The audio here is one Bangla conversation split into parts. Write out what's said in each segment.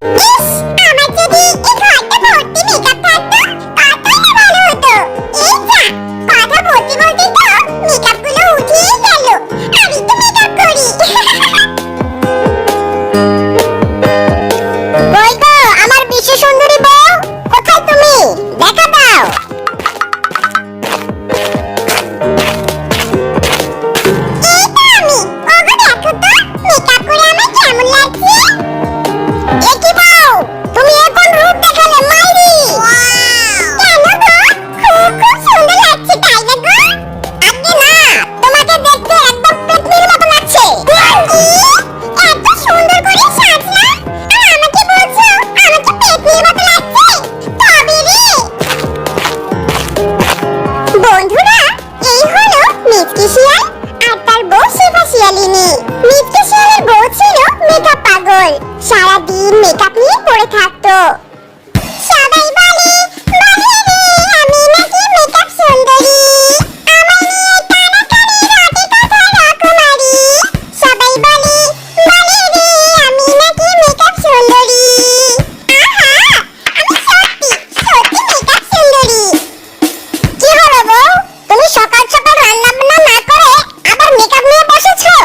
ইস, আমার যদি এই ঘরটা ভর্তি মেকআপ থাকতো কতই না ভালো হতো। এই যা, কথা বলতে বলতে তো মেকআপগুলো উঠেই গেল। আমি তো মেকআপ করি। কই গো আমার বিশ্ব সুন্দরী বউ, কোথায় তুমি? দেখা দাও। এই তো আমি। ওগো দেখো তো মেকআপ করে আমার কেমন লাগছে। এ কি বউ, তুমি এখন রূপ দেখালে মাইরি। কেন গো, খুব খুব সুন্দর লাগছে তাই না গো? আগে না, তোমাকে দেখতে একদম পেতনির মতো লাগছে। কি? এত সুন্দর করে সাজলাম আর আমাকে বলছো আমাকে পেতনির মতো লাগছে? তবে রে বন্ধুরা, এই হলো মিচকে শিয়াল আর তার বউ শেফা শিয়ালিনী। মিচকে শিয়ালের বউ ছিল মেকআপ পাগল। সারাদিন মেকআপ নিয়ে পড়ে থাকতো। সবাই বলে বলে রে আমি নাকি মেকআপ সুন্দরী, আমায় নিয়ে টানাটানি রটে কথা রকমারি। সবাই বলে বলে রে আমি নাকি মেকআপ সুন্দরী। আহা, আমি সত্যি সত্যি মেকআপ সুন্দরী। কি হলো বউ, তুমি সকাল সকাল রান্না বান্না না করে আবার মেকআপ নিয়ে বসেছো?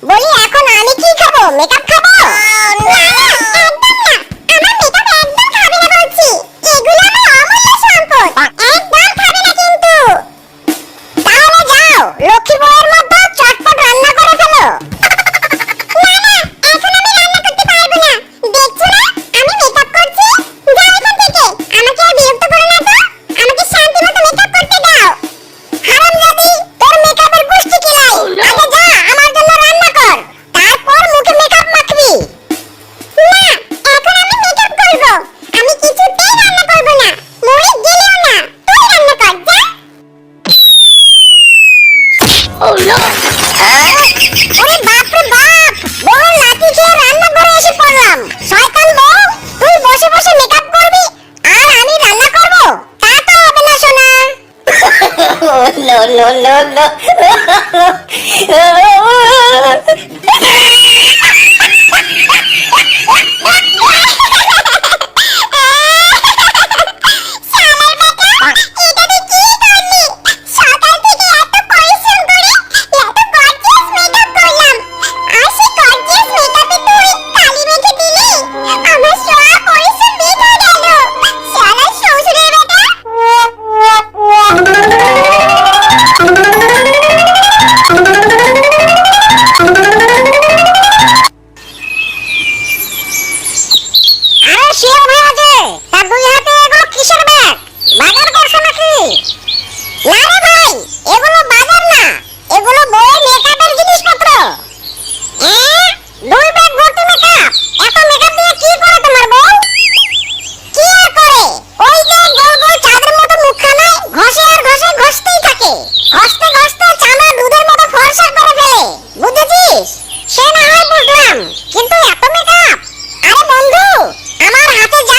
বলি এখন আমি কি খাবো, মেকআপ খাবো? না না, একদম না, আমার মেকআপ একদম খাবে না বলছি। এগুলো আমার অমূল্য সম্পদ, একদম খাবে না কিন্তু। তাহলে যাও লক্ষ্মী বউয়ের মতো চটপট রান্না করে ফেলো। না না, এখন আমি রান্না করতে পারবো না। দেখছো না আমি মেকআপ করছি? যাও এখান থেকে, আমাকে আর বিরক্ত করো না তো। আমাকে শান্তি মতো মেকআপ করতে দাও। হারামজাদি, তোর মেকআপের গোষ্ঠী কিলাই। আগে যা আমার জন্য রান্না কর, তারপর মুখে মেকআপ মাখবি। না, এখন আমি মেকআপ করব। আমি কিছুতেই রান্না করব না, মরে গেলেও না। তুই রান্না কর, যা। ওরে বাপ রে বাপ, বড় লাঠি খেয়ে রান্না করে এসে পড়লাম। শয়তান বউ, তুই বসে বসে মেকআপ করবি আর আমি রান্না করব? তা তো হবে না সোনা। No, no, no, no. শালার বেটা, এটা তুই কি করলি? সকাল থেকে এত পরিশ্রম করে এত গর্জিয়াস মেকআপ করলাম, আর সেই গর্জিয়াস মেকআপে তুই কালি মেখে দিলি। আমার সব পরিশ্রম বৃথা গেল। শালার শ্বশুরের বেটা। আরে শিয়াল ভাই আছে, তার দুই হাতে এগুলো কিসের ব্যাগ? বাজার করছো নাকি? না রে ভাই, এগুলো বাজার না, এগুলো বউয়ের মেকআপের জিনিসপত্র। দুই ব্যাগ ভর্তি মেকআপ? এত মেকআপ দিয়ে কি করে তোমার বউ? কি আর করে, ওই যে গোল গোল চাঁদের মতো মুখখানায় ঘষে আর ঘষে ঘষতেই থাকে। ঘষতে ঘষতে চামড়া দুধের মতো ফর্সা করে ফেলে, বুঝেছিস? সে না হয় বুঝলাম, কিন্তু এত মেকআপ? আরে বন্ধু, আমার হাতে যা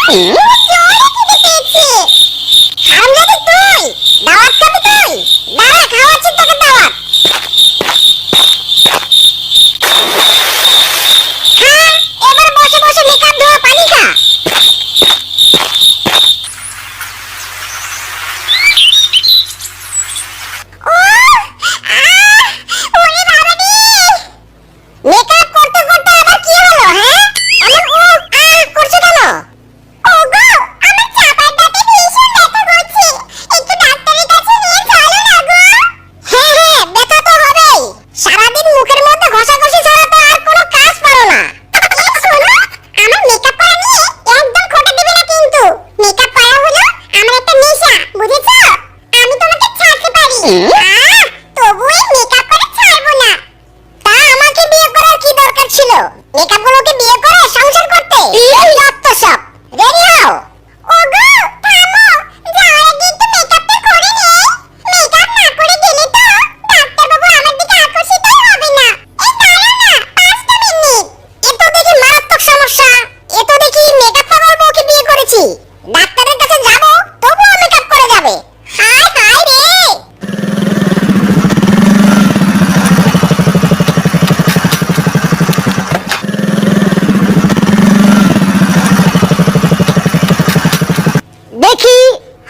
জোরে খিদে পেয়েছে। হারামজাদা তুই, দাওয়াত খাবি তুই? দাঁড়া, খাওয়াচ্ছি তোকে দাওয়াত। হ্যাঁ, এবার বসে বসে মেকআপ ধোয়া পানি খা। মেকআপ করতে করতে আবার কি হলো? হ্যাঁ, এমন করছো কেন? ওগো, আমার চাপার দাঁতে ভীষণ ব্যথা করছে, একটু ডাক্তারের কাছে নিয়ে চলো না গো। হ্যাঁ হ্যাঁ, ব্যথা তো হবেই। সারাদিন মুখের মধ্যে ঘষাঘষি ছাড়া তো আর কোনো কাজ পারো না। এই শোনো, আমার মেকআপ করা নিয়ে একদম খোঁটা দিবে না কিন্তু। মেকআপ করা হলো আমার একটা নেশা, বুঝেছো? আমি তোমাকে ছাড়তে পারি, তবু এই মেকআপ করে ছাড়বো না। তা আমাকে বিয়ে করার কি দরকার ছিল? মেকআপ গুলোকে বিয়ে করে সংসার করতে? যত সব। রেডি হও। ওগো, থামো, যাওয়ার আগে একটু মেকআপটা করে নেই। মেকআপ না করে গেলে তো ডাক্তার বাবু আমার দিকে আকর্ষিতই হবে না। এই দাঁড়াও না, 5টা মিনিট। এ তো দেখি মারাত্মক সমস্যা। এ তো দেখি মেকআপ পাগল বউকে বিয়ে করেছি। ডাক্তারের কাছে যাব, তবুও মেকআপ করে যাবে। হায় হায় রে। দেখি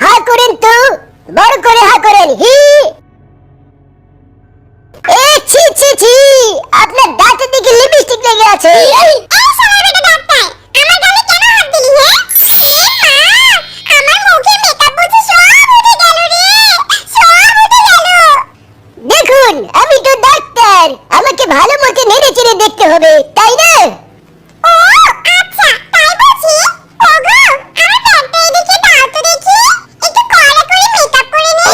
হা করেন তো, বড় করে হা করেন। হি এ ছি ছি ছি, আপনার দাঁতের দিকে লিপস্টিক লেগে আছে। এই শালা বেটা ডাক্তার, আমার গালে কেন হাত দিলি? হ্যাঁ, এ মা, আমার মুখে মেকআপ বুঝি সব উঠে গেল রে, সব উঠে গেল। দেখুন, আমি তো ডাক্তার, আমাকে ভালো মতো নেড়ে চেড়ে দেখতে হবে, তাই না? ও আচ্ছা, তাই বুঝি। ওগো, আমার ব্যাগটা এদিকে দাও তো দেখি, একটু কড়া করে মেকআপ করে নি,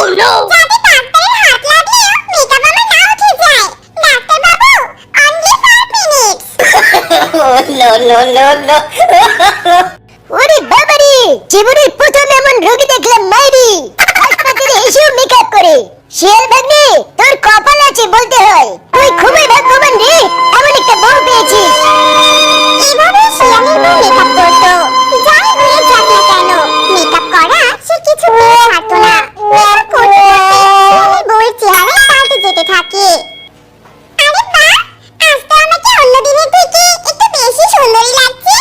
যাতে ডাক্তারের হাত লাগলেও মেকআপ আমার না উঠে যায়। ডাক্তার বাবু, only 5 minutes। no. ওরে বাবারে, জীবনের প্রথম এমন রোগী দেখলাম মাইরি, হাসপাতালে এসেও মেকআপ করে। শিয়াল ভাগ্নে, তোর কপাল আছে বলতে হয়, তুই খুবই ভাগ্যবান রে, এমন একটা বউ পেয়েছিস। এভাবে শিয়ালের বউ মেকআপ করতো, যাই হয়ে যাক না কেন, মেকআপ করা সে কিছুতেই ছাড়তো না। মেকআপ করতে করতে শিয়ালের বউয়ের চেহারা পাল্টে যেতে থাকে। আরে বাহ, আজ তো আমাকে অন্য দিনের থেকে একটু বেশি সুন্দরী লাগছে,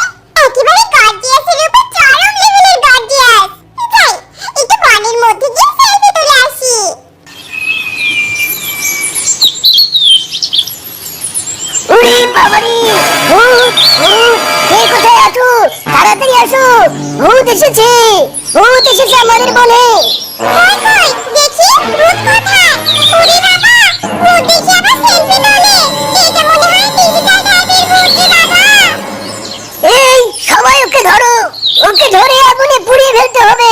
একেবারে গর্জিয়াসের উপর চরম লেভেলের গর্জিয়াস। যাই, একটু বনের মধ্যে গিয়ে সেলফি তুলে আসি। ওরে বাবারে, ভূত ভূত, কে কোথায় আছো? তাড়াতাড়ি আসো, ভূত এসেছে, ভূত এসেছে আমাদের বনে। কই কই, দেখি ভূত কোথায়? ওরে বাবা, ভূত দেখি আবার সেলফি তোলে, এটা মনে হয় ডিজিটাল টাইপের ভূত রে বাবা। এই সবাই ওকে ধরো, ওকে ধরে আগুনে পুড়িয়ে ফেলতে হবে।